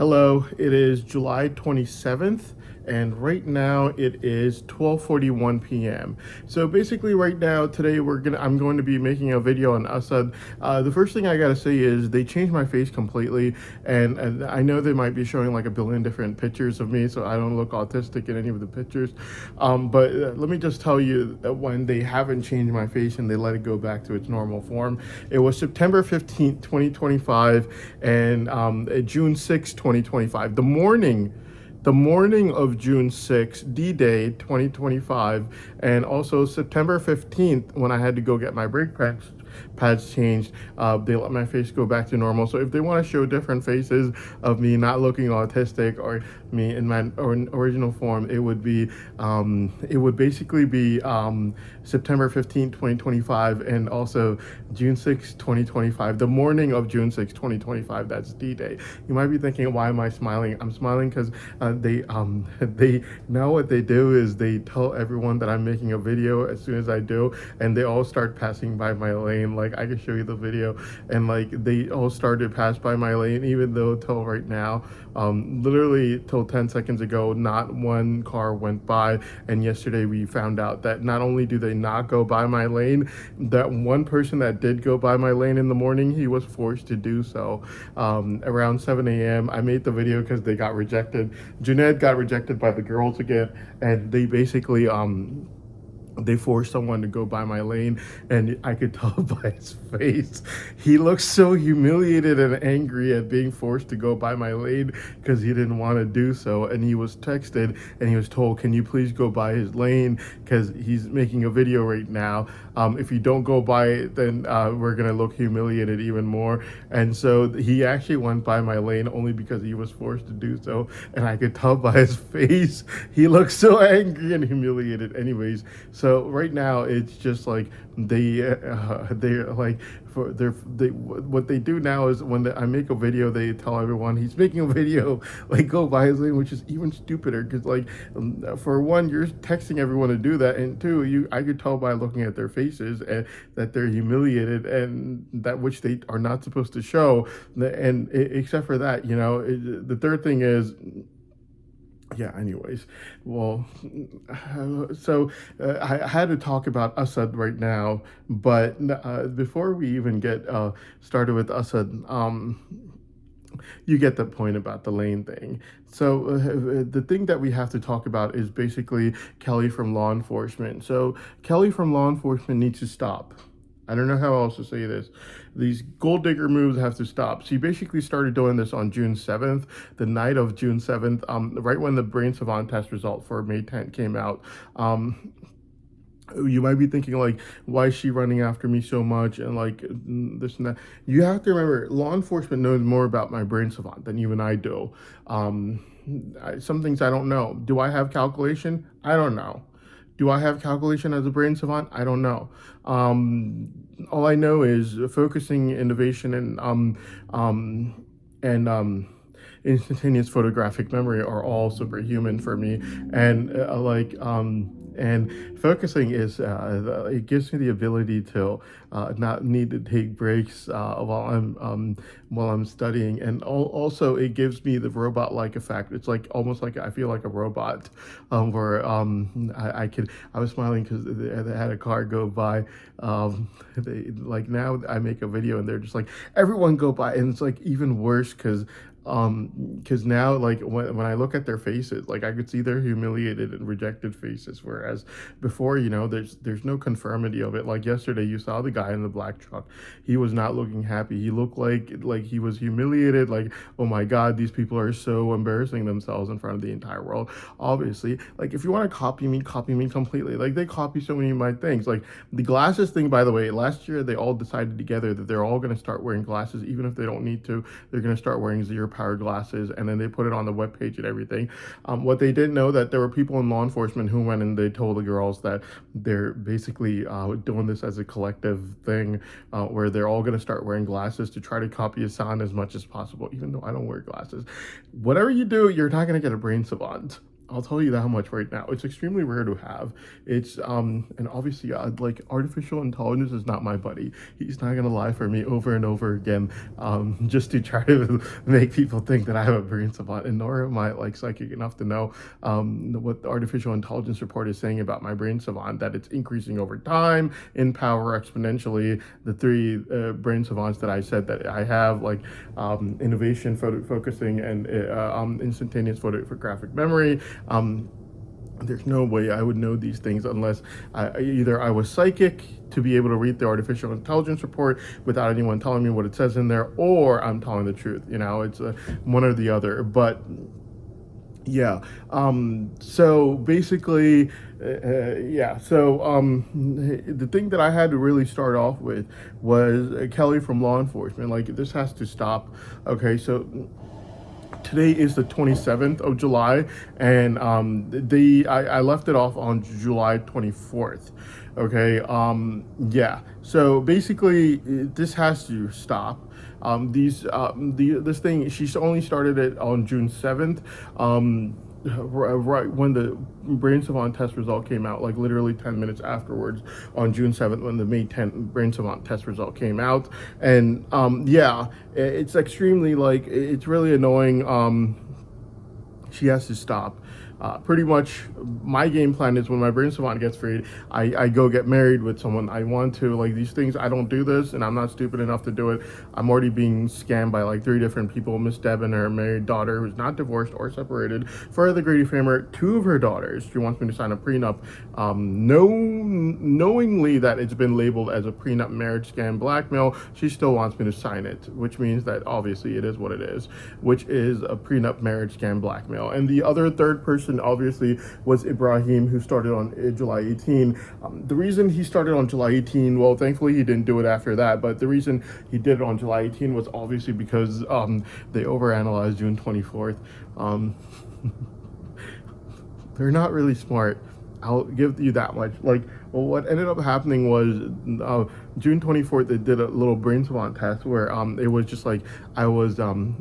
Hello, it is July 27th, and right now it is 12:41 p.m. So basically right now, today I'm going to be making a video on Assad. The first thing I gotta say is they changed my face completely, and I know they might be showing like a billion different pictures of me, so I don't look autistic in any of the pictures. But let me just tell you that when they haven't changed my face and they let it go back to its normal form, it was September 15th, 2025, and June 6th, 2025. The morning of June 6th, D-Day 2025, and also September 15th, when I had to go get my brake pads changed, they let my face go back to normal. So if they want to show different faces of me not looking autistic or me in my original form, it would basically be September 15th, 2025, and also June 6th, 2025, the morning of June 6th, 2025. That's D-Day. You might be thinking, why am I smiling? I'm smiling because they now what they do is they tell everyone that I'm making a video as soon as I do, and they all start passing by my lane. Like, I can show you the video, and like they all started pass by my lane, even though till right now, literally till 10 seconds ago, not one car went by. And yesterday we found out that not only do they not go by my lane, that one person that did go by my lane in the morning, he was forced to do so around 7 a.m. I made the video because they got rejected. Junaid got rejected by the girls again, and they basically they forced someone to go by my lane, and I could tell by his face. He looked so humiliated and angry at being forced to go by my lane because he didn't want to do so. And he was texted and he was told, can you please go by his lane because he's making a video right now. If you don't go by it, then we're going to look humiliated even more. And so he actually went by my lane only because he was forced to do so. And I could tell by his face, he looked so angry and humiliated anyways. So right now it's just like they're like what they do now is when I make a video, they tell everyone he's making a video, like go by his lane, which is even stupider because like for one, you're texting everyone to do that, and two, I could tell by looking at their faces and that they're humiliated, and that which they are not supposed to show. And except for that, the third thing is, yeah, anyways, well, so I had to talk about Assad right now, but before we even get started with Assad, you get the point about the lane thing. So the thing that we have to talk about is basically Kelly from law enforcement. So Kelly from law enforcement needs to stop. I don't know how else to say this. These gold digger moves have to stop. She basically started doing this on June 7th, the night of June 7th, right when the Brain Savant test result for May 10th came out. You might be thinking, like, why is she running after me so much, and like this and that. You have to remember, law enforcement knows more about my Brain Savant than you and I do. Some things I don't know. Do I have calculation? I don't know. Do I have calculation as a Brain Savant? I don't know. All I know is focusing, innovation, and instantaneous photographic memory are all superhuman for me. And and focusing is it gives me the ability to not need to take breaks while I'm studying, and also it gives me the robot-like effect. It's like almost like I feel like a robot, where I was smiling because they had a car go by. Like now I make a video and they're just like, everyone go by, and it's like even worse because now, like, when I look at their faces, like I could see their humiliated and rejected faces, whereas before, there's no conformity of it. Like yesterday, you saw the guy in the black truck. He was not looking happy. He looked like he was humiliated, like, oh my god, these people are so embarrassing themselves in front of the entire world. Obviously, like, if you want to copy me completely. Like, they copy so many of my things. Like the glasses thing, by the way, last year they all decided together that they're all going to start wearing glasses, even if they don't need to. They're going to start wearing zero power glasses, and then they put it on the webpage and everything. What they didn't know, that there were people in law enforcement who went and they told the girls that they're basically doing this as a collective thing, where they're all going to start wearing glasses to try to copy Hassan as much as possible, even though I don't wear glasses. Whatever you do, you're not going to get a Brain Savant. I'll tell you that much right now. It's extremely rare to have. It's and obviously, like, artificial intelligence is not my buddy. He's not gonna lie for me over and over again, just to try to make people think that I have a brain savant. And nor am I like psychic enough to know what the artificial intelligence report is saying about my brain savant, that it's increasing over time in power exponentially. The three brain savants that I said that I have, like, innovation, photo focusing, and instantaneous photographic memory. There's no way I would know these things unless either I was psychic to be able to read the artificial intelligence report without anyone telling me what it says in there, or I'm telling the truth. You know, it's one or the other. But yeah, so basically, yeah, so the thing that I had to really start off with was Kelly from law enforcement. Like, this has to stop. Okay, so today is the 27th of July, and I left it off on July 24th. Okay, yeah. So basically, this has to stop. This thing, she's only started it on June 7th. Right when the brain savant test result came out, like literally 10 minutes afterwards, on June 7th, when the May 10th brain savant test result came out. And yeah, it's extremely, like, it's really annoying. She has to stop. Pretty much my game plan is, when my brain savant gets freed, I go get married with someone I want to. Like, these things, I don't do this, and I'm not stupid enough to do it. I'm already being scammed by like 3 different people. Miss Deb and her married daughter, who's not divorced or separated. For the Grady Framer, 2 of her daughters, she wants me to sign a prenup, knowingly that it's been labeled as a prenup marriage scam blackmail. She still wants me to sign it, which means that obviously it is what it is, which is a prenup marriage scam blackmail. And the other third person obviously was Ibrahim, who started on July 18. The reason he started on July 18, well, thankfully he didn't do it after that, but the reason he did it on July 18 was obviously because they overanalyzed June 24th. They're not really smart. I'll give you that much. Like, well, what ended up happening was June 24th, they did a little brain savant test where it was just like I was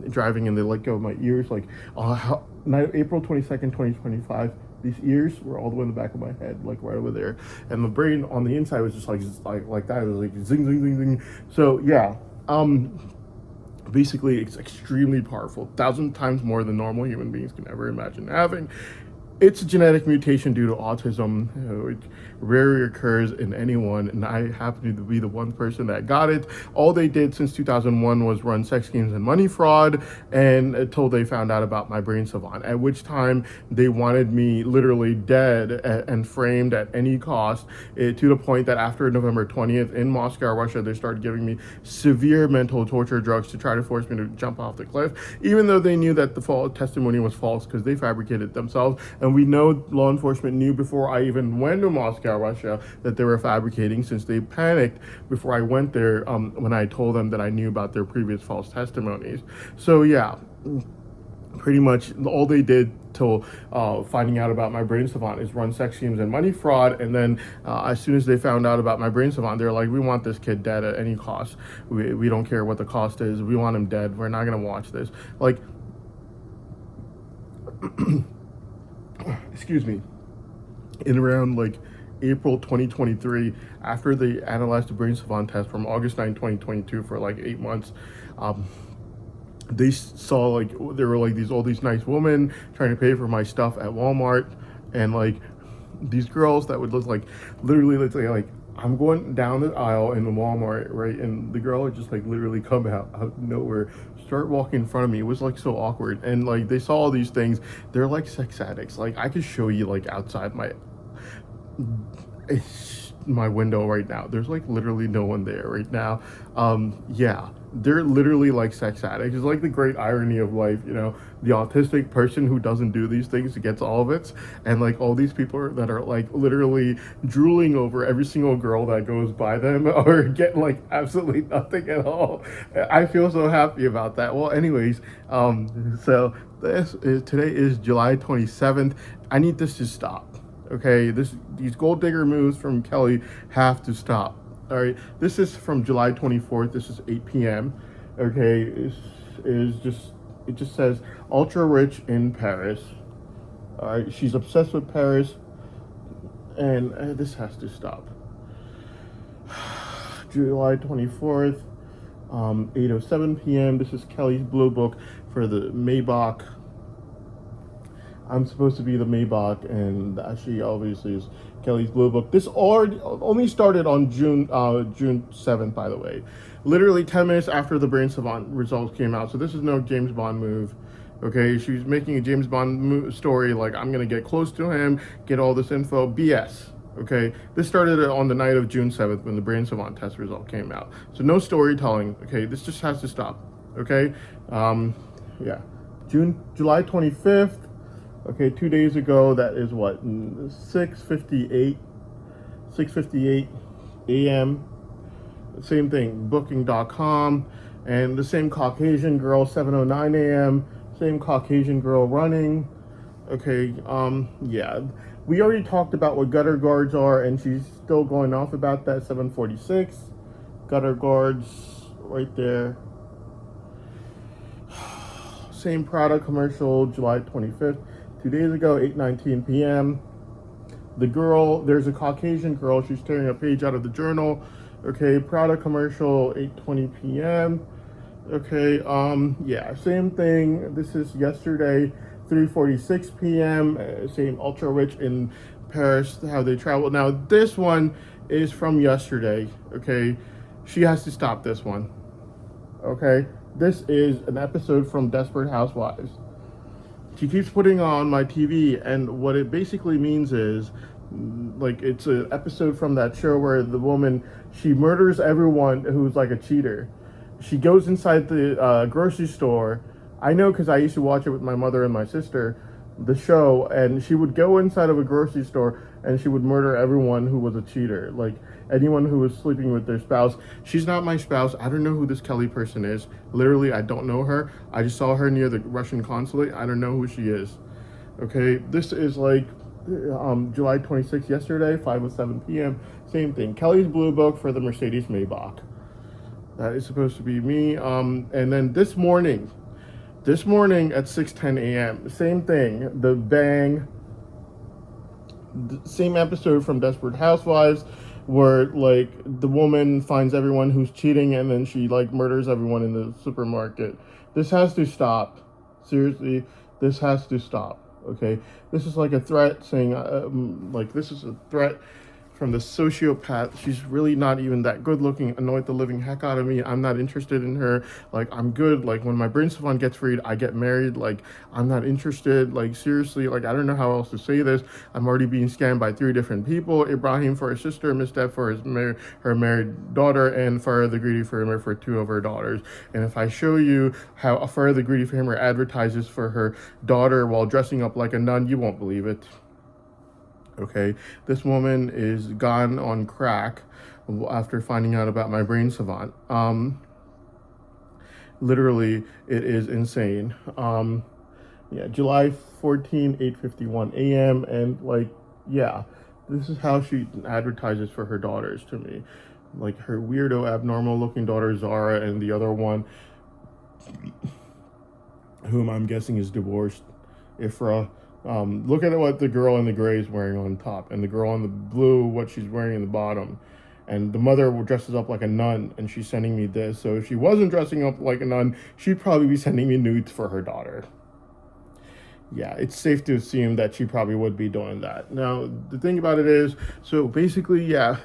driving, and they let go of my ears, like April 22nd, 2025. These ears were all the way in the back of my head, like right over there, and the brain on the inside was just like that. It was like zing, zing, zing, zing. So yeah, basically, it's extremely powerful, 1,000 times more than normal human beings can ever imagine having. It's a genetic mutation due to autism, which rarely occurs in anyone, and I happen to be the one person that got it. All they did since 2001 was run sex games and money fraud, and until they found out about my brain savant, at which time they wanted me literally dead and framed at any cost, to the point that after November 20th in Moscow, Russia, they started giving me severe mental torture drugs to try to force me to jump off the cliff, even though they knew that the testimony was false because they fabricated it themselves. And we know law enforcement knew before I even went to Moscow, Russia, that they were fabricating, since they panicked before I went there when I told them that I knew about their previous false testimonies. So yeah, pretty much all they did till finding out about my brain savant is run sex schemes and money fraud. And then as soon as they found out about my brain savant, they're like, we want this kid dead at any cost. We don't care what the cost is. We want him dead. We're not going to watch this. Like, excuse me, in around like April 2023, after they analyzed the brain savant test from August 9, 2022 for like 8 months, they saw like there were like all these nice women trying to pay for my stuff at Walmart, and like these girls that would look like, literally, let's say, like I'm going down the aisle in the Walmart, right, and the girl would just like literally come out of nowhere, start walking in front of me. It was like so awkward. And like they saw all these things. They're like sex addicts. Like, I could show you like outside my window right now. There's like literally no one there right now. Yeah, they're literally like sex addicts. It's like the great irony of life, you know, the autistic person who doesn't do these things gets all of it, and like all these people that are like literally drooling over every single girl that goes by them, or get like absolutely nothing at all. I feel so happy about that. Well, anyways, so today is July 27th. I need this to stop. Okay, these gold digger moves from Kelly have to stop. All right, this is from July 24th. This is 8 p.m. Okay, it just says ultra rich in Paris. All right, she's obsessed with Paris, and this has to stop. July 24th, 8:07 p.m. This is Kelly's Blue Book for the Maybach. I'm supposed to be the Maybach, and she obviously is Kelly's Blue Book. This only started on June 7th, by the way. Literally 10 minutes after the Brain Savant results came out. So this is no James Bond move. Okay, she's making a James Bond story like I'm gonna get close to him, get all this info. BS. Okay, this started on the night of June 7th when the Brain Savant test result came out. So no storytelling. Okay, this just has to stop. Okay, yeah, July 25th. Okay, 2 days ago. That is what 6:58 a.m. Same thing. Booking.com, and the same Caucasian girl. 7:09 a.m. Same Caucasian girl running. Okay, yeah. We already talked about what gutter guards are, and she's still going off about that. 7:46, gutter guards right there. Same product commercial, July 25th, 2 days ago, 8:19 p.m. The girl, there's a Caucasian girl, she's tearing a page out of the journal. Okay, product commercial, 8:20 p.m. Okay, yeah, same thing. This is yesterday, 3:46 p.m. Same ultra rich in Paris, how they travel. Now this one is from yesterday. Okay, she has to stop this one. Okay, this is an episode from Desperate Housewives. She keeps putting on my TV, and what it basically means is, like, it's an episode from that show where the woman, she murders everyone who's like a cheater. She goes inside the grocery store. I know because I used to watch it with my mother and my sister, the show, and she would go inside of a grocery store and she would murder everyone who was a cheater, like anyone who was sleeping with their spouse. She's not my spouse. I don't know who this Kelly person is. Literally, I don't know her. I just saw her near the Russian consulate. I don't know who she is. Okay, this is like July 26th, yesterday, 5:07 p.m. Same thing. Kelly's Blue Book for the Mercedes Maybach. That is supposed to be me. And then this morning at 6:10 a.m., same thing. The bang. Same episode from Desperate Housewives, where like the woman finds everyone who's cheating and then she like murders everyone in the supermarket. This has to stop. Seriously, this has to stop. Okay, this is like a threat saying, like this is a threat from the sociopath. She's really not even that good looking, annoyed the living heck out of me. I'm not interested in her. Like, I'm good. Like, when my Brain Savant gets freed, I get married. Like, I'm not interested. Like, seriously, like, I don't know how else to say this. I'm already being scammed by 3 different people. Ibrahim for his sister, Miss Deb for her married daughter, and Farah the Greedy for him for 2 of her daughters. And if I show you how Farah the Greedy for him advertises for her daughter while dressing up like a nun, you won't believe it. Okay, this woman is gone on crack after finding out about my Brain Savant. Literally, it is insane. Yeah, July 14, 8:51 a.m. And like, yeah, this is how she advertises for her daughters to me. Like her weirdo, abnormal looking daughter Zara, and the other one, whom I'm guessing is divorced, Ifra. Look at what the girl in the gray is wearing on top, and the girl in the blue, what she's wearing in the bottom. And the mother dresses up like a nun, and she's sending me this. So if she wasn't dressing up like a nun, she'd probably be sending me nudes for her daughter. Yeah, it's safe to assume that she probably would be doing that. Now, the thing about it is, so basically, yeah,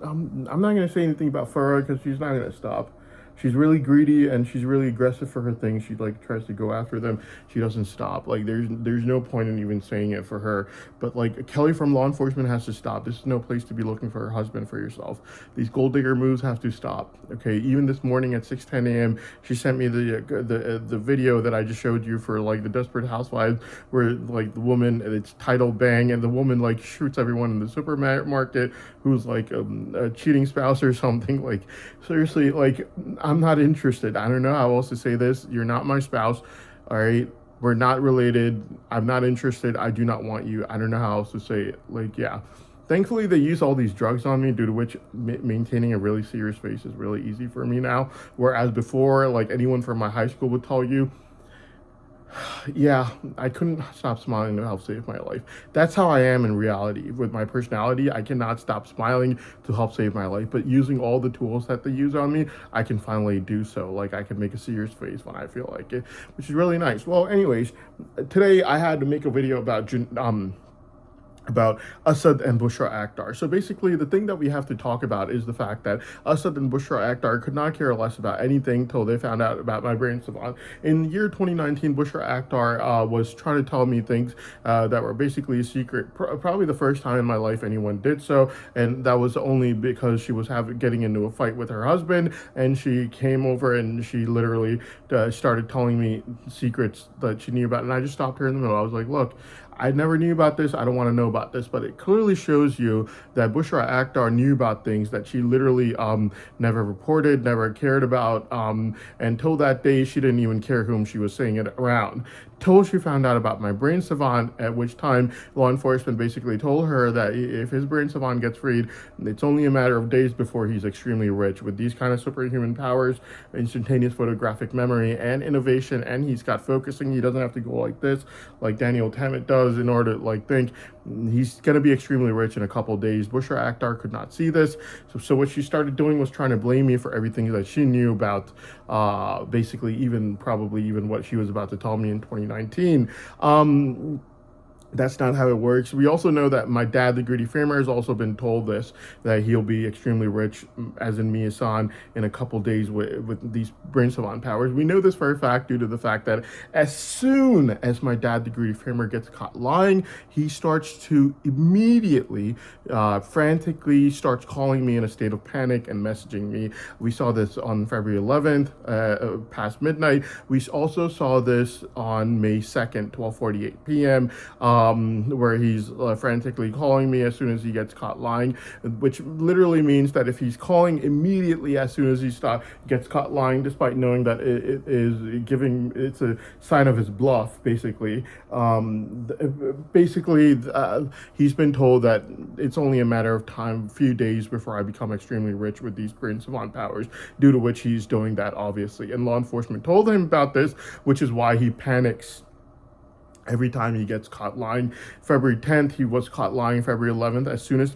I'm not going to say anything about Farah because she's not going to stop. She's really greedy and she's really aggressive for her things. She like tries to go after them. She doesn't stop. Like there's no point in even saying it for her. But like Kelly from law enforcement has to stop. This is no place to be looking for her husband for yourself. These gold digger moves have to stop. Okay. Even this morning at 6:10 a.m., she sent me the video that I just showed you for like the Desperate Housewives, where like the woman, it's titled "Bang," and the woman like shoots everyone in the supermarket who's like a cheating spouse or something. Like seriously, like. I'm not interested. I don't know how else to say this. You're not my spouse. All right. We're not related. I'm not interested. I do not want you. I don't know how else to say it. Like, yeah. Thankfully, they use all these drugs on me, due to which maintaining a really serious face is really easy for me now. Whereas before, like anyone from my high school would tell you, Yeah, I couldn't stop smiling to help save my life. That's how I am in reality. With my personality, I cannot stop smiling to help save my life. But using all the tools that they use on me, I can finally do so. Like I can make a serious face when I feel like it, which is really nice. Well, anyways, today I had to make a video about Assad and Bushra Akhtar. So basically, the thing that we have to talk about is the fact that Assad and Bushra Akhtar could not care less about anything till they found out about my brain savant. In the year 2019, Bushra Akhtar was trying to tell me things that were basically a secret. Probably the first time in my life anyone did so, and that was only because she was getting into a fight with her husband, and she came over and she literally started telling me secrets that she knew about, and I just stopped her in the middle. I was like, look, I never knew about this. I don't want to know about this, but it clearly shows you that Bushra Akhtar knew about things that she literally never reported, never cared about. Until that day, she didn't even care whom she was saying it around. Till she found out about my brain savant, at which time law enforcement basically told her that if his brain savant gets freed, it's only a matter of days before he's extremely rich. With these kind of superhuman powers, instantaneous photographic memory, and innovation, and he's got focusing. He doesn't have to go like this, like Daniel Tammet does, in order to think. He's going to be extremely rich in a couple days. Bushra Akhtar could not see this. So what she started doing was trying to blame me for everything that she knew about, basically probably even what she was about to tell me in 2019. That's not how it works. We also know that my dad, the Greedy Framer, has also been told this, that he'll be extremely rich, as in Mia-san, in a couple days with these brain savant powers. We know this for a fact due to the fact that as soon as my dad, the Greedy Framer, gets caught lying, he starts to immediately, frantically starts calling me in a state of panic and messaging me. We saw this on February 11th, past midnight. We also saw this on May 2nd, 12:48 p.m., where he's frantically calling me as soon as he gets caught lying, which literally means that if he's calling immediately as soon as he gets caught lying, despite knowing that it's a sign of his bluff, basically. He's been told that it's only a matter of time, a few days before I become extremely rich with these brain savant powers, due to which he's doing that, obviously. And law enforcement told him about this, which is why he panics every time he gets caught lying. February 10th, he was caught lying. February 11th, as soon as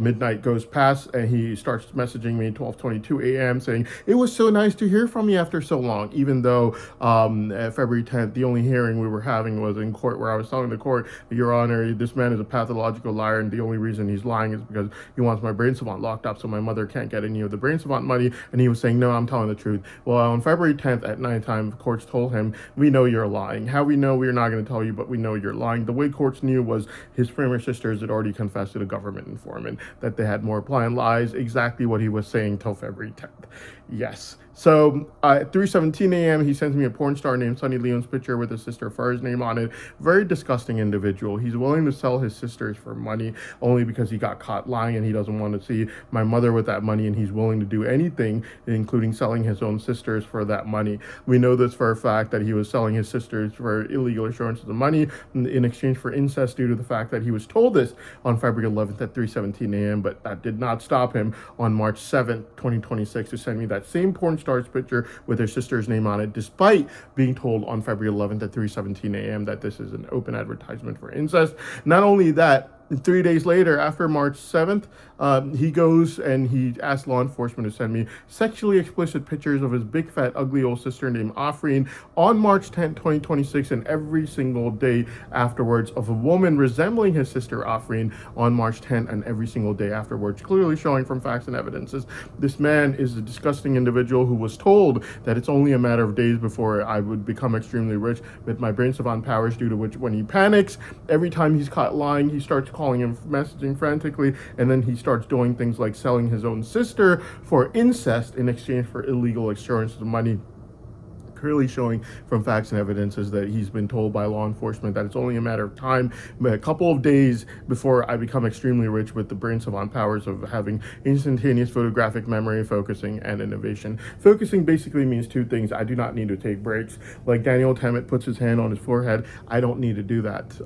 midnight goes past, and he starts messaging me 12:22 a.m. saying, it was so nice to hear from you after so long, even though February 10th, the only hearing we were having was in court, where I was telling the court, Your Honor, this man is a pathological liar, and the only reason he's lying is because he wants my brain savant locked up so my mother can't get any of the brain savant money, and he was saying, no, I'm telling the truth. Well, on February 10th at nighttime, courts told him, we know you're lying. How we know we're not going to tell you, but we know you're lying. The way courts knew was his Framer sisters had already confessed to the government informant that they had more blind lies, exactly what he was saying till February 10th. Yes. So at 3:17 a.m., he sends me a porn star named Sunny Leon's picture with his sister Far's name on it. Very disgusting individual. He's willing to sell his sisters for money only because he got caught lying and he doesn't want to see my mother with that money, and he's willing to do anything, including selling his own sisters for that money. We know this for a fact that he was selling his sisters for illegal assurances of money in exchange for incest, due to the fact that he was told this on February 11th at 3:17 a.m., but that did not stop him on March 7th, 2026 to send me that same porn star's picture with her sister's name on it, despite being told on February 11th at 3:17 a.m. that this is an open advertisement for incest. Not only that, 3 days later, after March 7th, he goes and he asks law enforcement to send me sexually explicit pictures of his big, fat, ugly old sister named Afreen on March 10th, 2026, and every single day afterwards, of a woman resembling his sister Afreen on March 10th and every single day afterwards, clearly showing from facts and evidences this man is a disgusting individual who was told that it's only a matter of days before I would become extremely rich with my brain savant powers, due to which when he panics, every time he's caught lying, he starts calling him, messaging frantically, and then he starts doing things like selling his own sister for incest in exchange for illegal assurances of money. Clearly showing from facts and evidences that he's been told by law enforcement that it's only a matter of time, a couple of days before I become extremely rich with the brain savant powers of having instantaneous photographic memory, focusing, and innovation. Focusing basically means two things. I do not need to take breaks. Like Daniel Tammet puts his hand on his forehead, I don't need to do that.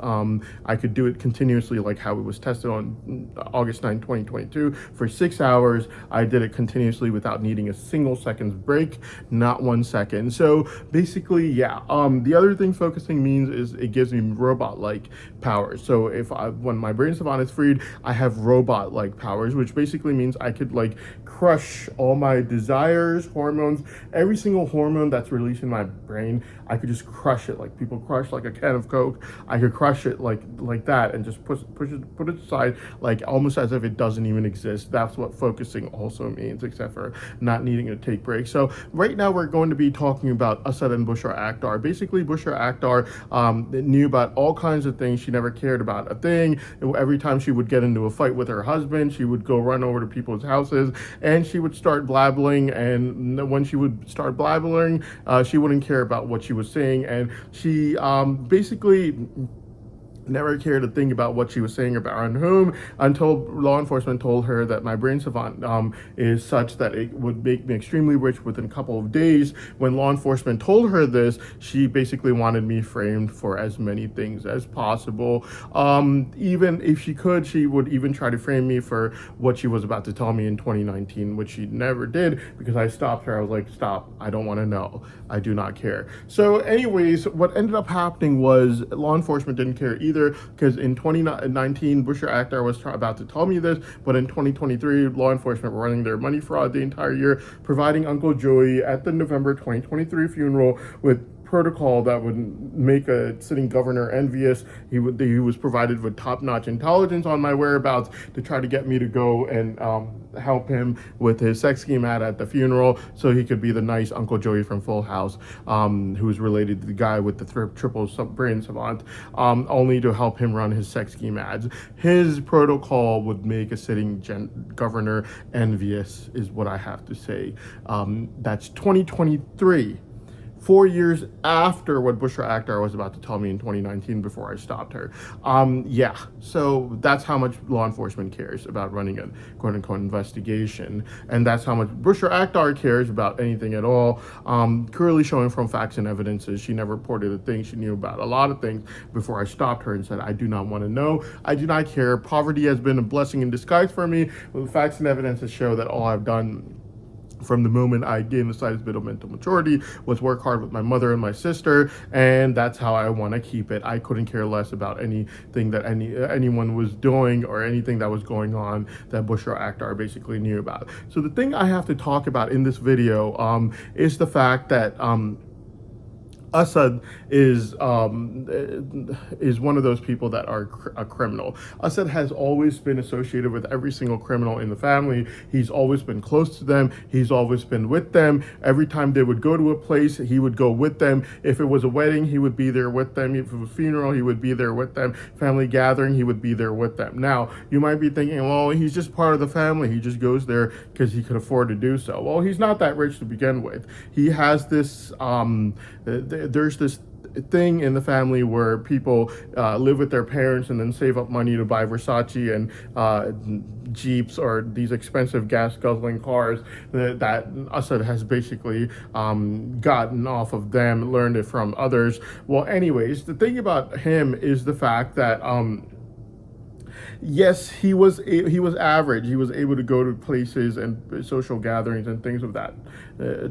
I could do it continuously, like how it was tested on August 9, 2022. For 6 hours, I did it continuously without needing a single second's break, not 1 second. So So basically, yeah. The other thing focusing means is it gives me robot-like powers. So when my brain savant is freed, I have robot-like powers, which basically means I could like crush all my desires, hormones, every single hormone that's released in my brain. I could just crush it like people crush like a can of Coke. I could crush it like that and just put it aside, like almost as if it doesn't even exist. That's what focusing also means, except for not needing to take breaks. So right now we're going to be talking about Asad and Bushra Akhtar. Basically, Bushra Akhtar knew about all kinds of things. She never cared about a thing. Every time she would get into a fight with her husband, she would go run over to people's houses and she would start blabbling. And when she would start blabbling, she wouldn't care about what she was saying. And she basically never cared to think about what she was saying about on whom, until law enforcement told her that my brain savant is such that it would make me extremely rich within a couple of days. When law enforcement told her this, she basically wanted me framed for as many things as possible. Even if she could, she would even try to frame me for what she was about to tell me in 2019, which she never did because I stopped her. I was like, stop, I don't want to know. I do not care. So anyways, what ended up happening was law enforcement didn't care either, because in 2019, Bushra Akhtar was about to tell me this, but in 2023, law enforcement were running their money fraud the entire year, providing Uncle Joey at the November 2023 funeral with protocol that would make a sitting governor envious. He was provided with top-notch intelligence on my whereabouts to try to get me to go and help him with his sex scheme at the funeral, so he could be the nice Uncle Joey from Full House, who's related to the guy with the triple brain savant, only to help him run his sex scheme ads. His protocol would make a sitting governor envious, is what I have to say. That's 2023. 4 years after what Bushra Akhtar was about to tell me in 2019 before I stopped her. Yeah, so that's how much law enforcement cares about running a quote-unquote investigation. And that's how much Bushra Akhtar cares about anything at all. Clearly showing from facts and evidences, she never reported a thing. She knew about a lot of things before I stopped her and said, I do not want to know. I do not care. Poverty has been a blessing in disguise for me. The facts and evidences show that all I've done from the moment I gained the slightest bit of mental maturity was work hard with my mother and my sister, and that's how I want to keep it. I couldn't care less about anything that anyone was doing or anything that was going on that Bushra Akhtar basically knew about. So the thing I have to talk about in this video is the fact that Asad is one of those people that are a criminal. Asad has always been associated with every single criminal in the family. He's always been close to them. He's always been with them. Every time they would go to a place, he would go with them. If it was a wedding, he would be there with them. If it was a funeral, he would be there with them. Family gathering, he would be there with them. Now, you might be thinking, well, he's just part of the family. He just goes there because he could afford to do so. Well, he's not that rich to begin with. He has this, there's this thing in the family where people live with their parents and then save up money to buy Versace and Jeeps or these expensive gas guzzling cars that Asad has basically gotten off of them, learned it from others. Well, anyways, the thing about him is the fact that yes, he was average. He was able to go to places and social gatherings and things of that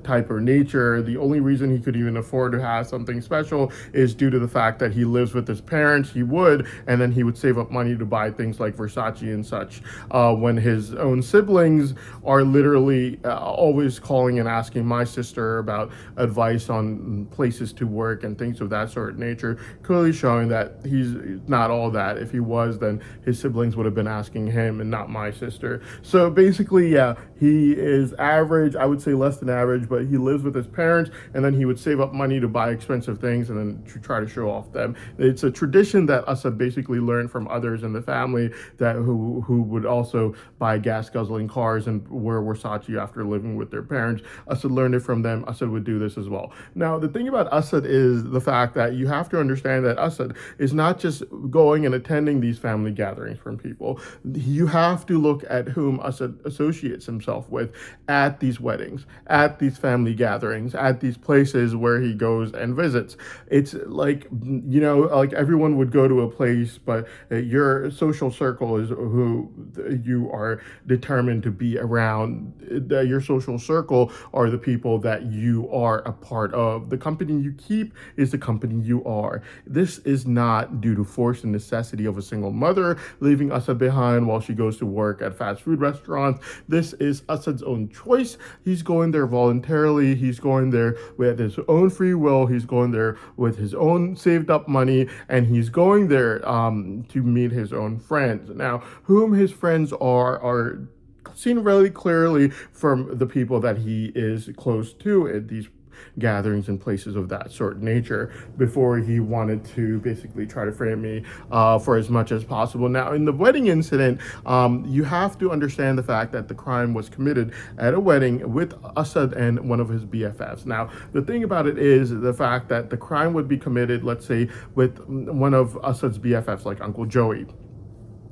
type of nature. The only reason he could even afford to have something special is due to the fact that he lives with his parents. He would, and then he would save up money to buy things like Versace and such, when his own siblings are literally always calling and asking my sister about advice on places to work and things of that sort of nature, clearly showing that he's not all that. If he was, then his siblings would have been asking him and not my sister. So basically, yeah, he is average. I would say less than average, but he lives with his parents, and then he would save up money to buy expensive things and then to try to show off them. It's a tradition that Asad basically learned from others in the family that who would also buy gas guzzling cars and wear Versace after living with their parents. Asad learned it from them. Asad would do this as well. Now, the thing about Asad is the fact that you have to understand that Asad is not just going and attending these family gatherings. from people. You have to look at whom Assad associates himself with at these weddings, at these family gatherings, at these places where he goes and visits. It's like, like everyone would go to a place, but your social circle is who you are determined to be around. Your social circle are the people that you are a part of. The company you keep is the company you are. This is not due to force and necessity of a single mother leaving Assad behind while she goes to work at fast food restaurants. This is Assad's own choice. He's going there voluntarily. He's going there with his own free will. He's going there with his own saved up money, and he's going there to meet his own friends. Now, whom his friends are seen really clearly from the people that he is close to at these gatherings and places of that sort of nature, before he wanted to basically try to frame me for as much as possible. Now, in the wedding incident, you have to understand the fact that the crime was committed at a wedding with Assad and one of his BFFs. Now, the thing about it is the fact that the crime would be committed, let's say, with one of Assad's BFFs, like Uncle Joey,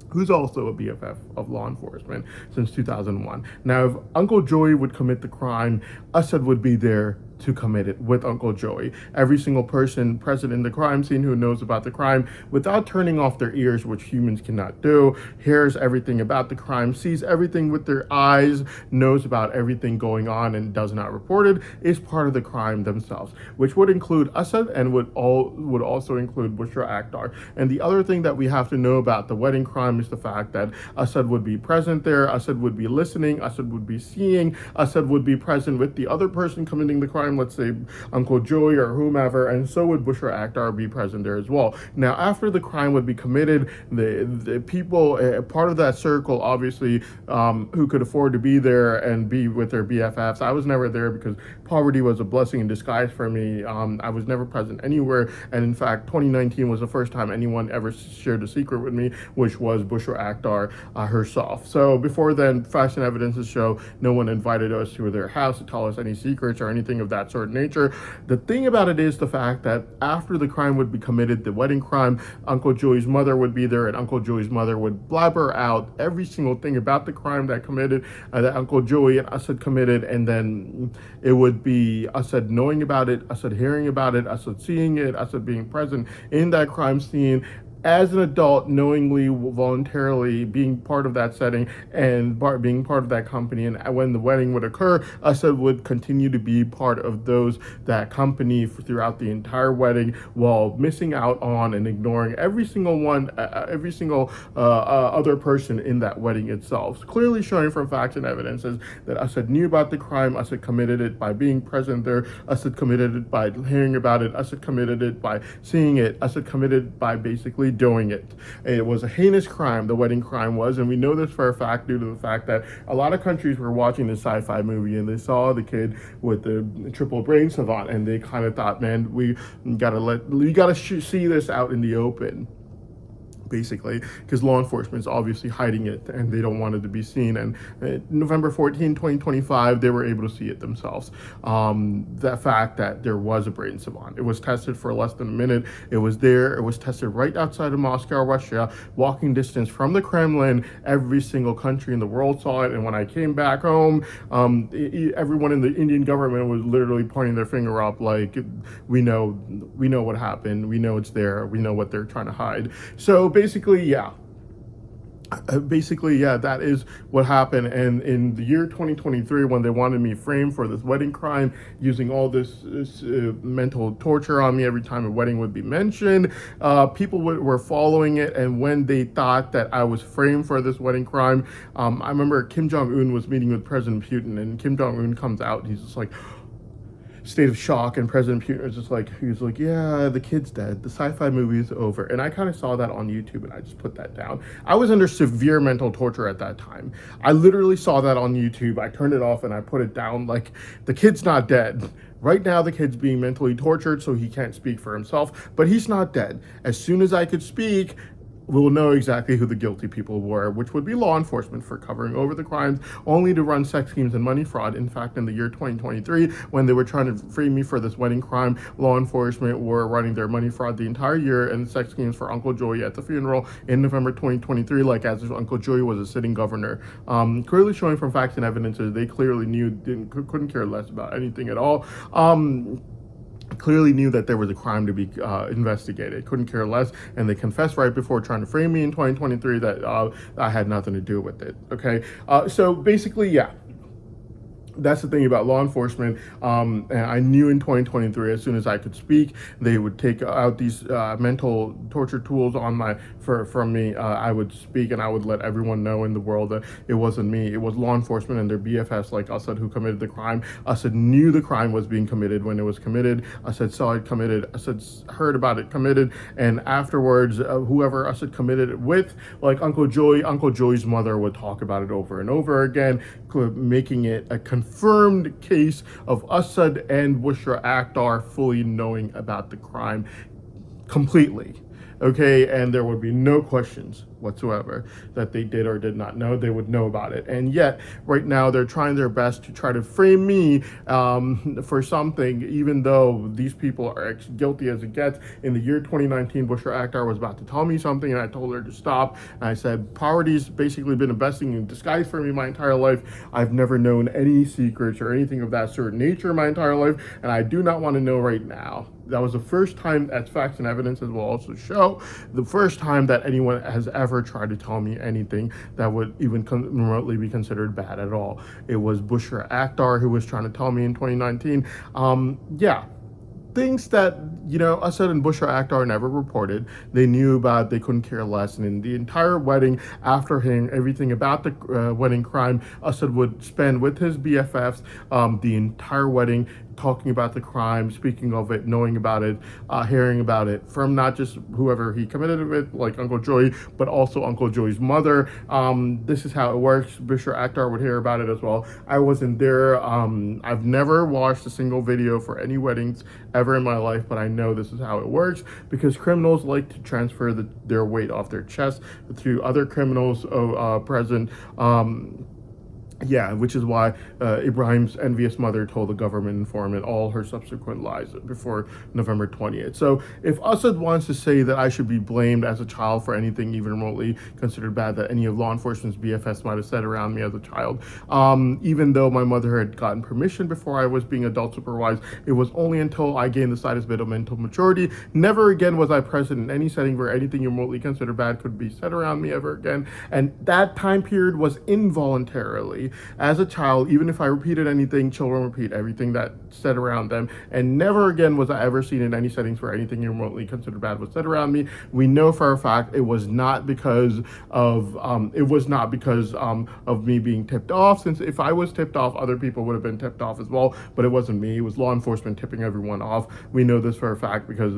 who's also a BFF of law enforcement since 2001. Now, if Uncle Joey would commit the crime, Assad would be there to commit it with Uncle Joey. Every single person present in the crime scene who knows about the crime without turning off their ears, which humans cannot do, hears everything about the crime, sees everything with their eyes, knows about everything going on and does not report it, is part of the crime themselves, which would include Assad and would also include Bushra Akhtar. And the other thing that we have to know about the wedding crime is the fact that Assad would be present there, Assad would be listening, Assad would be seeing, Assad would be present with the other person committing the crime, let's say Uncle Joey or whomever, and so would Bushra Akhtar be present there as well. Now, after the crime would be committed, the people, part of that circle, obviously, who could afford to be there and be with their BFFs. I was never there because poverty was a blessing in disguise for me. I was never present anywhere, and in fact, 2019 was the first time anyone ever shared a secret with me, which was Bushra Akhtar herself. So before then, facts and evidences show no one invited us to their house to tell us any secrets or anything of that sort of nature. The thing about it is the fact that after the crime would be committed, the wedding crime, Uncle Joey's mother would be there, and Uncle Joey's mother would blabber out every single thing about the crime that Uncle Joey and Assad committed, and then it would be Assad knowing about it, Assad hearing about it, Assad seeing it, Assad being present in that crime scene, as an adult, knowingly, voluntarily being part of that setting and being part of that company. And when the wedding would occur, Assad would continue to be part of that company throughout the entire wedding, while missing out on and ignoring every single other person in that wedding itself. Clearly showing from facts and evidences that Assad knew about the crime, Assad committed it by being present there, Assad committed it by hearing about it, Assad committed it by seeing it, Assad committed it by basically doing it. It was a heinous crime, the wedding crime was, and we know this for a fact due to the fact that a lot of countries were watching this sci-fi movie and they saw the kid with the triple brain savant, and they kind of thought, man, we gotta see this out in the open, basically, because law enforcement is obviously hiding it and they don't want it to be seen. And November 14, 2025, they were able to see it themselves. The fact that there was a brain savant. It was tested for less than a minute. It was there. It was tested right outside of Moscow, Russia, walking distance from the Kremlin. Every single country in the world saw it. And when I came back home, everyone in the Indian government was literally pointing their finger up like, we know what happened. We know it's there. We know what they're trying to hide. So basically, yeah, that is what happened. And in the year 2023, when they wanted me framed for this wedding crime, using all this mental torture on me every time a wedding would be mentioned, people were following it. And when they thought that I was framed for this wedding crime, I remember Kim Jong-un was meeting with President Putin, and Kim Jong-un comes out and he's just like, state of shock, and President Putin was just like, he was like, yeah, the kid's dead, the sci-fi movie is over. And I kind of saw that on YouTube and I just put that down. I was under severe mental torture at that time. I literally saw that on YouTube. I turned it off and I put it down. Like, the kid's not dead. Right now, the kid's being mentally tortured, so he can't speak for himself, but he's not dead. As soon as I could speak, we'll know exactly who the guilty people were, which would be law enforcement for covering over the crimes only to run sex schemes and money fraud. In fact, in the year 2023, when they were trying to frame me for this wedding crime, law enforcement were running their money fraud the entire year and sex schemes for Uncle Joey at the funeral in November 2023, like as if Uncle Joey was a sitting governor. Clearly showing from facts and evidences, they clearly knew, couldn't care less about anything at all. Clearly knew that there was a crime to be investigated, couldn't care less, and they confessed right before trying to frame me in 2023 that I had nothing to do with it. Okay, so basically, yeah. That's the thing about law enforcement. And I knew in 2023, as soon as I could speak, they would take out these mental torture tools on from me. I would speak and I would let everyone know in the world that it wasn't me. It was law enforcement and their BFFs like Assad who committed the crime. Assad knew the crime was being committed when it was committed. Assad saw it committed. Assad heard about it committed. And afterwards, whoever Assad committed it with, like Uncle Joey's mother would talk about it over and over again, making it a confirmed case of Assad and Bushra Akhtar fully knowing about the crime completely. Okay, and there would be no questions whatsoever that they did or did not know. They would know about it. And yet, right now, they're trying their best to try to frame me for something, even though these people are as guilty as it gets. In the year 2019, Bushra Akhtar was about to tell me something, and I told her to stop. And I said, poverty's basically been a blessing in disguise for me my entire life. I've never known any secrets or anything of that sort of nature my entire life, and I do not want to know right now. That was the first time, as facts and evidences will also show, the first time that anyone has ever tried to tell me anything that would even remotely be considered bad at all. It was Bushra Akhtar who was trying to tell me in 2019. Yeah. Things that, Assad and Bushra Akhtar never reported. They knew about, they couldn't care less. And in the entire wedding, after hearing everything about the wedding crime, Assad would spend with his BFFs the entire wedding talking about the crime, speaking of it, knowing about it, hearing about it from not just whoever he committed it with, like Uncle Joey, but also Uncle Joey's mother. This is how it works. Bushra Akhtar would hear about it as well. I wasn't there. I've never watched a single video for any weddings ever in my life, but I know this is how it works because criminals like to transfer their weight off their chest to other criminals present. Yeah, which is why Ibrahim's envious mother told the government informant all her subsequent lies before November 20th. So if Assad wants to say that I should be blamed as a child for anything even remotely considered bad that any of law enforcement's BFS might have said around me as a child, even though my mother had gotten permission before I was being adult supervised, it was only until I gained the slightest bit of mental maturity. Never again was I present in any setting where anything remotely considered bad could be said around me ever again. And that time period was involuntarily. As a child, even if I repeated anything, children repeat everything that said around them, and never again was I ever seen in any settings where anything remotely considered bad was said around me. We know for a fact it was not because of me being tipped off, since if I was tipped off, other people would have been tipped off as well, but it wasn't me. It was law enforcement tipping everyone off. We know this for a fact because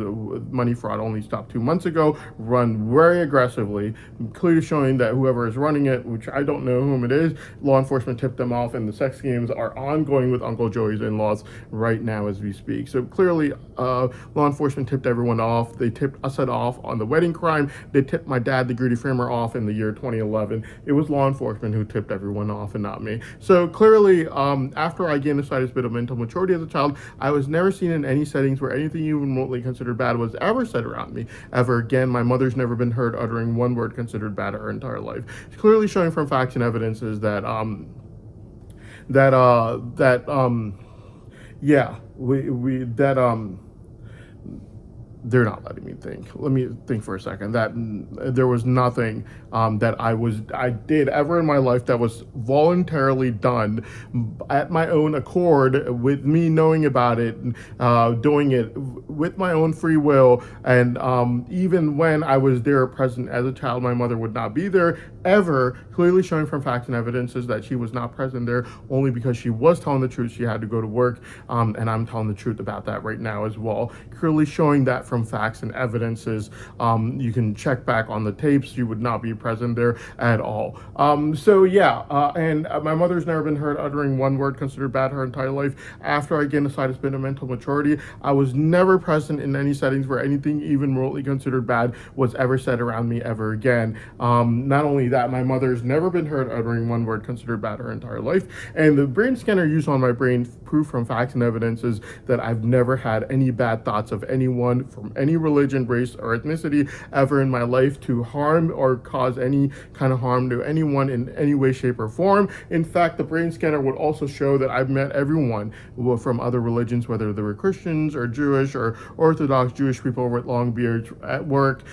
money fraud only stopped 2 months ago, run very aggressively, clearly showing that whoever is running it, which I don't know whom it is, law enforcement tipped them off, and the sex schemes are ongoing with Uncle Joey's in-laws right now as we speak. So clearly, law enforcement tipped everyone off. They tipped Assad off on the wedding crime. They tipped my dad, the Greedy Framer, off in the year 2011. It was law enforcement who tipped everyone off and not me. So clearly, after I gained the slightest bit of mental maturity as a child, I was never seen in any settings where anything even remotely considered bad was ever said around me ever again. My mother's never been heard uttering one word considered bad her entire life. It's clearly showing from facts and evidences that they're not letting me think. Let me think for a second. That there was nothing that I did ever in my life that was voluntarily done at my own accord, with me knowing about it, doing it with my own free will. And even when I was there present as a child, my mother would not be there ever, clearly showing from facts and evidences that she was not present there only because she was telling the truth. She had to go to work, and I'm telling the truth about that right now as well. Clearly showing that from facts and evidences. You can check back on the tapes. You would not be present there at all. And my mother's never been heard uttering one word considered bad her entire life. After I gained the slightest bit of mental maturity, I was never present in any settings where anything even remotely considered bad was ever said around me ever again. Not only that, my mother's never been heard uttering one word considered bad her entire life. And the brain scanner used on my brain proved from facts and evidences that I've never had any bad thoughts of anyone from any religion, race, or ethnicity ever in my life to harm or cause any kind of harm to anyone in any way, shape, or form. In fact, the brain scanner would also show that I've met everyone from other religions, whether they were Christians or Jewish or Orthodox Jewish people with long beards at work,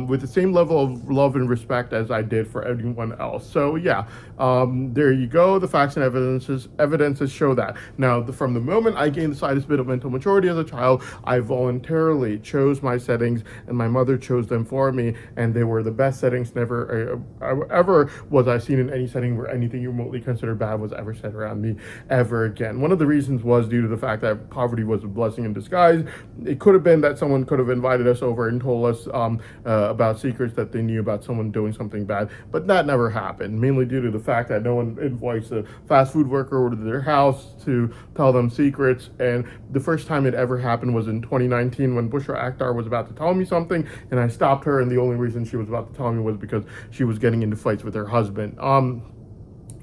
with the same level of love and respect as I did for anyone else. So yeah, there you go. The facts and evidences show that. Now, from the moment I gained the slightest bit of mental maturity as a child, I voluntarily chose my settings, and my mother chose them for me, and they were the best settings never ever was I seen in any setting where anything remotely considered bad was ever said around me ever again. One of the reasons was due to the fact that poverty was a blessing in disguise. It could have been that someone could have invited us over and told us about secrets that they knew about someone doing something bad, but that never happened, mainly due to the fact that no one invites a fast food worker over to their house to tell them secrets. And the first time it ever happened was in 2019 when Bushra Akhtar was about to tell me something, and I stopped her, and the only reason she was about to tell me was because she was getting into fights with her husband.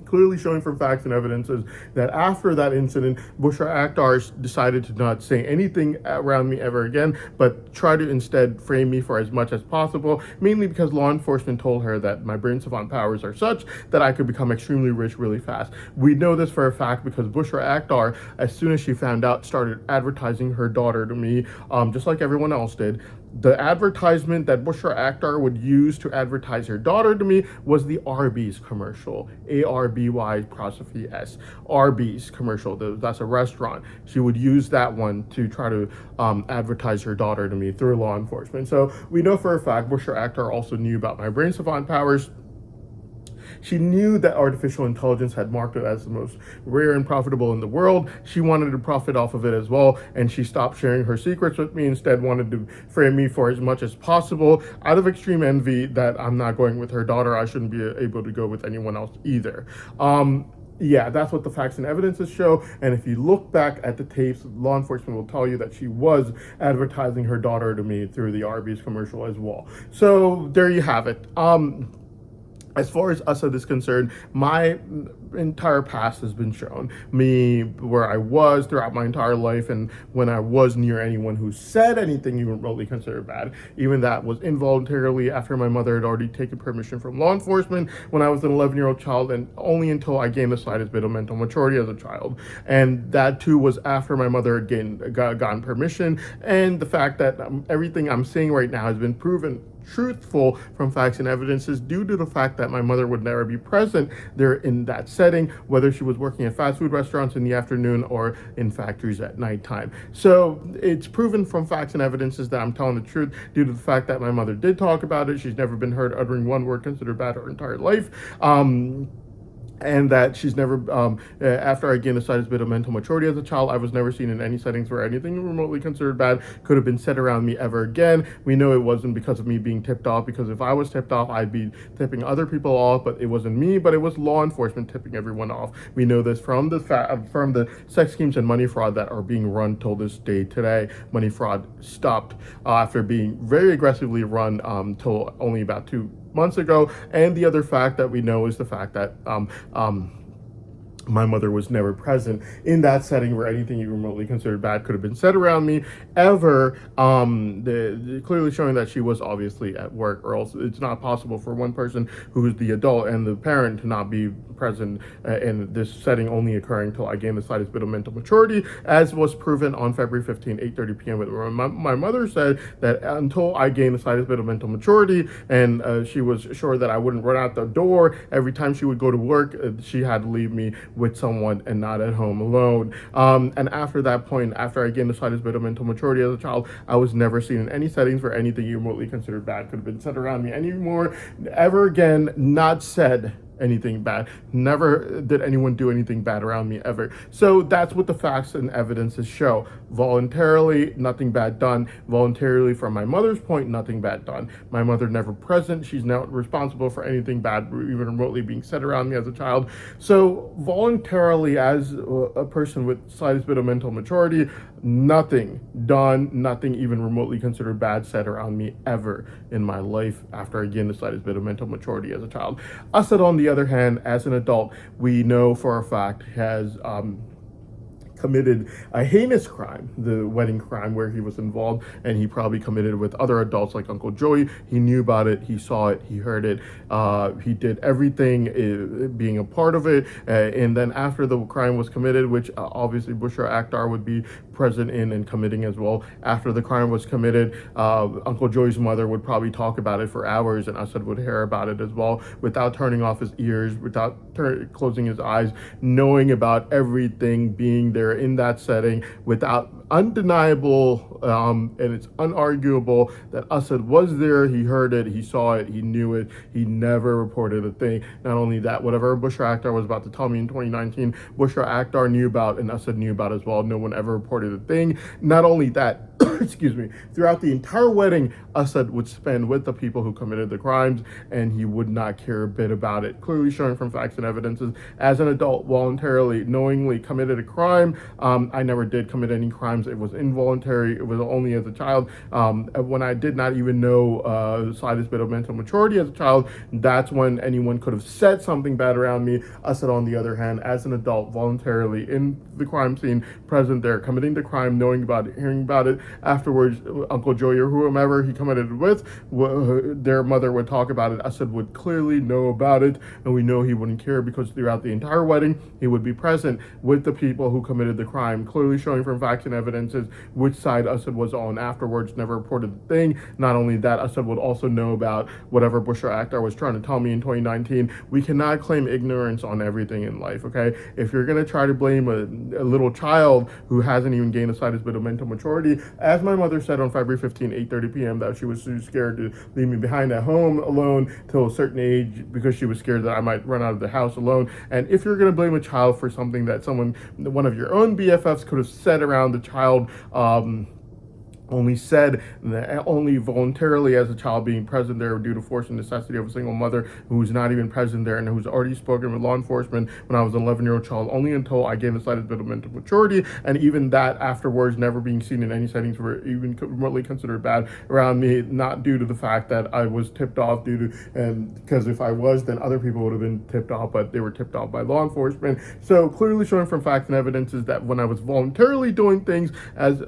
Clearly showing from facts and evidences that after that incident, Bushra Akhtar decided to not say anything around me ever again, but try to instead frame me for as much as possible, mainly because law enforcement told her that my brain savant powers are such that I could become extremely rich really fast. We know this for a fact because Bushra Akhtar, as soon as she found out, started advertising her daughter to me, just like everyone else did. The advertisement that Bushra Akhtar would use to advertise her daughter to me was the Arby's commercial, ARBY''S, Arby's commercial. That's a restaurant. She would use that one to try to advertise her daughter to me through law enforcement. So we know for a fact Bushra Akhtar also knew about my brain savant powers. She knew that artificial intelligence had marked it as the most rare and profitable in the world. She wanted to profit off of it as well, and she stopped sharing her secrets with me, instead wanted to frame me for as much as possible. Out of extreme envy that I'm not going with her daughter, I shouldn't be able to go with anyone else either. Yeah, that's what the facts and evidences show. And if you look back at the tapes, law enforcement will tell you that she was advertising her daughter to me through the Arby's commercial as well. So there you have it. As far as Asad is concerned, my entire past has been shown. Me, where I was throughout my entire life, and when I was near anyone who said anything you remotely considered bad. Even that was involuntarily after my mother had already taken permission from law enforcement when I was an 11-year-old child, and only until I gained the slightest bit of mental maturity as a child. And that too was after my mother had gotten permission, and the fact that everything I'm saying right now has been proven truthful from facts and evidences due to the fact that my mother would never be present there in that setting, whether she was working at fast food restaurants in the afternoon or in factories at nighttime. So it's proven from facts and evidences that I'm telling the truth due to the fact that my mother did talk about it. She's never been heard uttering one word considered bad her entire life. And that she's never, after I gained the slightest bit of mental maturity as a child, I was never seen in any settings where anything remotely considered bad could have been said around me ever again. We know it wasn't because of me being tipped off, because if I was tipped off, I'd be tipping other people off, but it wasn't me, but it was law enforcement tipping everyone off. We know this from the sex schemes and money fraud that are being run till this day today. Money fraud stopped after being very aggressively run till only about 2 months ago. And the other fact that we know is the fact that my mother was never present in that setting where anything you remotely considered bad could have been said around me ever, clearly showing that she was obviously at work, or else it's not possible for one person who is the adult and the parent to not be present in this setting, only occurring until I gained the slightest bit of mental maturity, as was proven on February 15, 8:30 p.m. My mother said that until I gained the slightest bit of mental maturity, and she was sure that I wouldn't run out the door every time she would go to work, she had to leave me with someone and not at home alone. And after that point, after I gained the slightest bit of mental maturity as a child, I was never seen in any settings where anything you remotely considered bad could have been said around me anymore, ever again, not said anything bad. Never did anyone do anything bad around me ever. So that's what the facts and evidences show. Voluntarily, nothing bad done. Voluntarily, from my mother's point, nothing bad done. My mother never present. She's not responsible for anything bad, even remotely being said around me as a child. So voluntarily, as a person with slightest bit of mental maturity, nothing done, nothing even remotely considered bad said around me ever in my life after, again, the slightest bit of mental maturity as a child. Asad, on the other hand, as an adult, we know for a fact has committed a heinous crime, the wedding crime where he was involved, and he probably committed with other adults like Uncle Joey. He knew about it, he saw it, he heard it, he did everything being a part of it, and then after the crime was committed, which obviously Bushra Akhtar would be present in and committing as well, after the crime was committed, Uncle Joey's mother would probably talk about it for hours, and Asad would hear about it as well without turning off his ears, without closing his eyes, knowing about everything, being there in that setting, without undeniable and it's unarguable that Asad was there. He heard it, he saw it, he knew it, he never reported a thing. Not only that, whatever Bushra Akhtar was about to tell me in 2019, Bushra Akhtar knew about and Asad knew about as well. No one ever reported a thing. Not only that, excuse me, throughout the entire wedding, Asad would spend with the people who committed the crimes, and he would not care a bit about it. Clearly showing from facts and evidences, as an adult, voluntarily, knowingly committed a crime. I never did commit any crimes. It was involuntary. It was only as a child. When I did not even know the slightest bit of mental maturity as a child, that's when anyone could have said something bad around me. Asad, on the other hand, as an adult, voluntarily in the crime scene, present there, committing the crime, knowing about it, hearing about it. Afterwards, Uncle Joey or whomever he committed it with, their mother would talk about it. Asad would clearly know about it, and we know he wouldn't care because throughout the entire wedding, he would be present with the people who committed the crime, clearly showing from facts and evidences which side Asad was on. Afterwards, never reported the thing. Not only that, Asad would also know about whatever Bushra Akhtar was trying to tell me in 2019. We cannot claim ignorance on everything in life, okay? If you're going to try to blame a little child who hasn't even gained the slightest bit of mental maturity, as my mother said on February 15, 8:30 p.m., that she was too scared to leave me behind at home alone till a certain age because she was scared that I might run out of the house alone. And if you're going to blame a child for something that one of your own BFFs could have said around the child, only voluntarily as a child being present there due to force and necessity of a single mother who's not even present there and who's already spoken with law enforcement when I was an 11-year-old child, only until I gained a slightest bit of mental maturity, and even that afterwards never being seen in any settings were even remotely considered bad around me, not due to the fact that I was tipped off because if I was, then other people would have been tipped off, but they were tipped off by law enforcement. So clearly showing from facts and evidence is that when I was voluntarily doing things as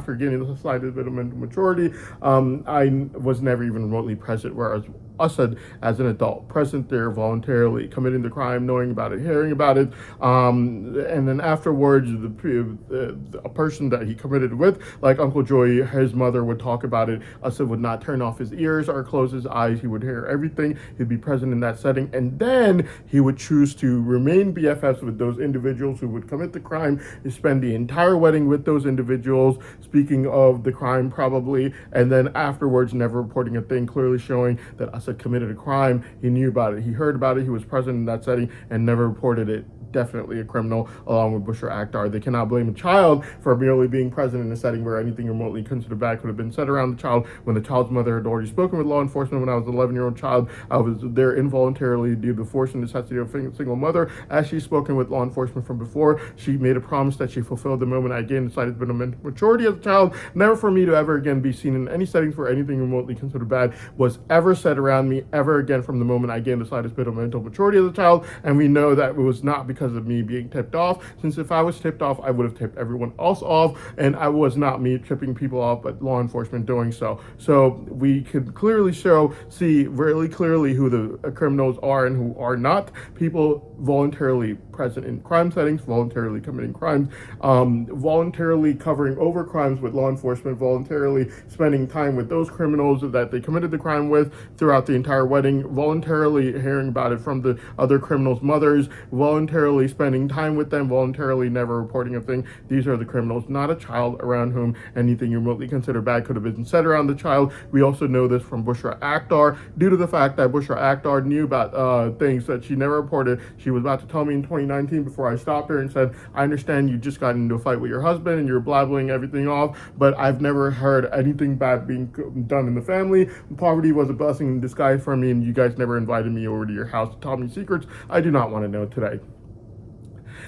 after getting the slightest bit of mental maturity, I was never even remotely present, whereas Asad, as an adult, present there voluntarily, committing the crime, knowing about it, hearing about it, and then afterwards, a person that he committed with, like Uncle Joey, his mother would talk about it. Asad would not turn off his ears or close his eyes. He would hear everything. He'd be present in that setting, and then he would choose to remain BFFs with those individuals who would commit the crime, spend the entire wedding with those individuals, speaking of the crime probably, and then afterwards never reporting a thing, clearly showing that Asad committed a crime. He knew about it, he heard about it, he was present in that setting and never reported it. Definitely a criminal, along with Bushra Akhtar. They cannot blame a child for merely being present in a setting where anything remotely considered bad could have been said around the child when the child's mother had already spoken with law enforcement. When I was an 11-year-old child, I was there involuntarily due to force and necessity of a single mother. As she's spoken with law enforcement from before, she made a promise that she fulfilled the moment I gained the slightest bit of mental maturity as a child, never for me to ever again be seen in any settings where anything remotely considered bad was ever said around me ever again from the moment I gained the slightest bit of mental maturity as a child. And we know that it was not because of me being tipped off, since if I was tipped off, I would have tipped everyone else off, and I was not me tipping people off, but law enforcement doing so. So we could clearly see really clearly who the criminals are and who are not. People voluntarily present in crime settings, voluntarily committing crimes, voluntarily covering over crimes with law enforcement, voluntarily spending time with those criminals that they committed the crime with throughout throughout the entire wedding, voluntarily hearing about it from the other criminals' mothers, voluntarily spending time with them, voluntarily never reporting a thing. These are the criminals, not a child around whom anything remotely considered bad could have been said around the child. We also know this from Bushra Akhtar, due to the fact that Bushra Akhtar knew about things that she never reported. She was about to tell me in 2019 before I stopped her and said, I understand you just got into a fight with your husband and you're blabbling everything off, but I've never heard anything bad being done in the family. Poverty was a blessing in disguise for me, and you guys never invited me over to your house to tell me secrets I do not want to know today.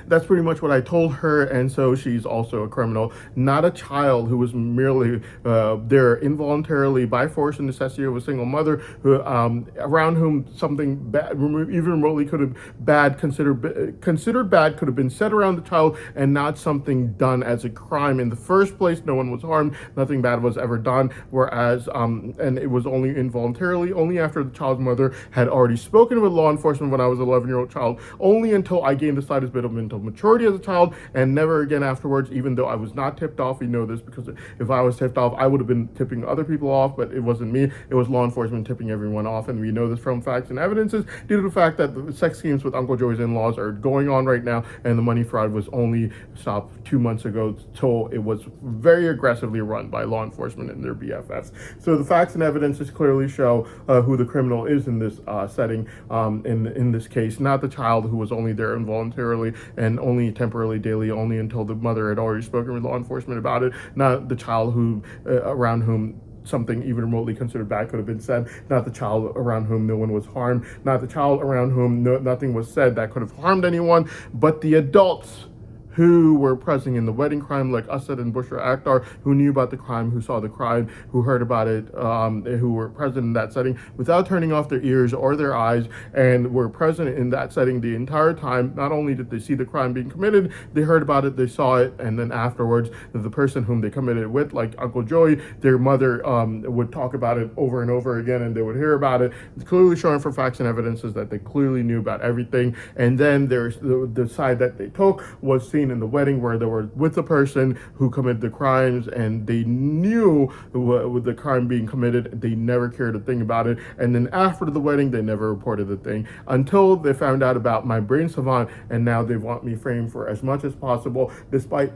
That's pretty much what I told her, and so she's also a criminal, not a child who was merely there involuntarily by force and necessity of a single mother who around whom something bad, even remotely could have considered bad, could have been said around the child, and not something done as a crime in the first place. No one was harmed, nothing bad was ever done, whereas and it was only involuntarily, only after the child's mother had already spoken with law enforcement when I was an 11-year-old child, only until I gained the slightest bit of mental maturity as a child, and never again afterwards, even though I was not tipped off. We know this because if I was tipped off, I would have been tipping other people off, but it wasn't me. It was law enforcement tipping everyone off, and we know this from facts and evidences due to the fact that the sex schemes with Uncle Joey's in-laws are going on right now, and the money fraud was only stopped 2 months ago, so it was very aggressively run by law enforcement and their BFFs. So the facts and evidences clearly show who the criminal is in this setting, in this case, not the child who was only there involuntarily and only temporarily, daily, only until the mother had already spoken with law enforcement about it, not the child who around whom something even remotely considered bad could have been said, not the child around whom no one was harmed, not the child around whom nothing was said that could have harmed anyone, but the adults who were present in the wedding crime, like Asad and Bushra Akhtar, who knew about the crime, who saw the crime, who heard about it, who were present in that setting without turning off their ears or their eyes, and were present in that setting the entire time. Not only did they see the crime being committed, they heard about it, they saw it, and then afterwards, the person whom they committed it with, like Uncle Joey, their mother would talk about it over and over again, and they would hear about it. It's clearly showing from facts and evidences that they clearly knew about everything. And then there's the side that they took was seen in the wedding, where they were with the person who committed the crimes, and they knew with the crime being committed, they never cared a thing about it. And then after the wedding, they never reported the thing until they found out about my brain savant, and now they want me framed for as much as possible, despite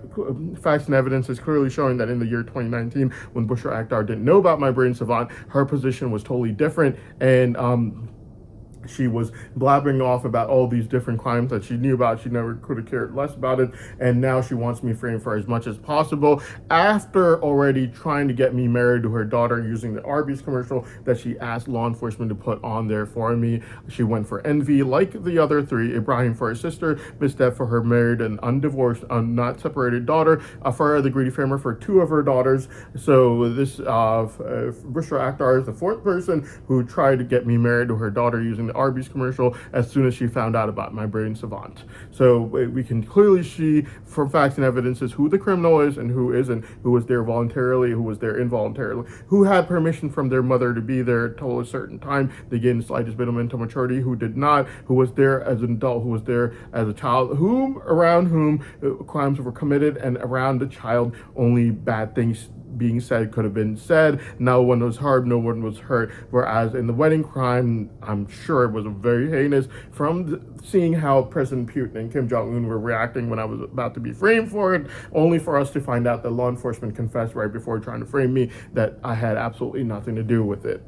facts and evidence is clearly showing that in the year 2019, when Bushra Akhtar didn't know about my brain savant, her position was totally different, and she was blabbering off about all these different crimes that she knew about. She never could have cared less about it, and now she wants me framed for as much as possible after already trying to get me married to her daughter using the Arby's commercial that she asked law enforcement to put on there for me. She went for envy like the other three: Ibrahim for her sister, Miss Deb for her married and undivorced, not separated daughter, Farah the greedy framer for two of her daughters. So this Bushra Akhtar is the fourth person who tried to get me married to her daughter using the Arby's commercial as soon as she found out about my brain savant. So we can clearly see from facts and evidences who the criminal is and who isn't, who was there voluntarily, who was there involuntarily, who had permission from their mother to be there until a certain time, they gained the slightest bit of mental maturity, who did not, who was there as an adult, who was there as a child, around whom crimes were committed, and around the child only bad things being said could have been said. No one was harmed, no one was hurt. Whereas in the wedding crime, I'm sure it was very heinous. From seeing how President Putin and Kim Jong-un were reacting when I was about to be framed for it, only for us to find out that law enforcement confessed right before trying to frame me that I had absolutely nothing to do with it.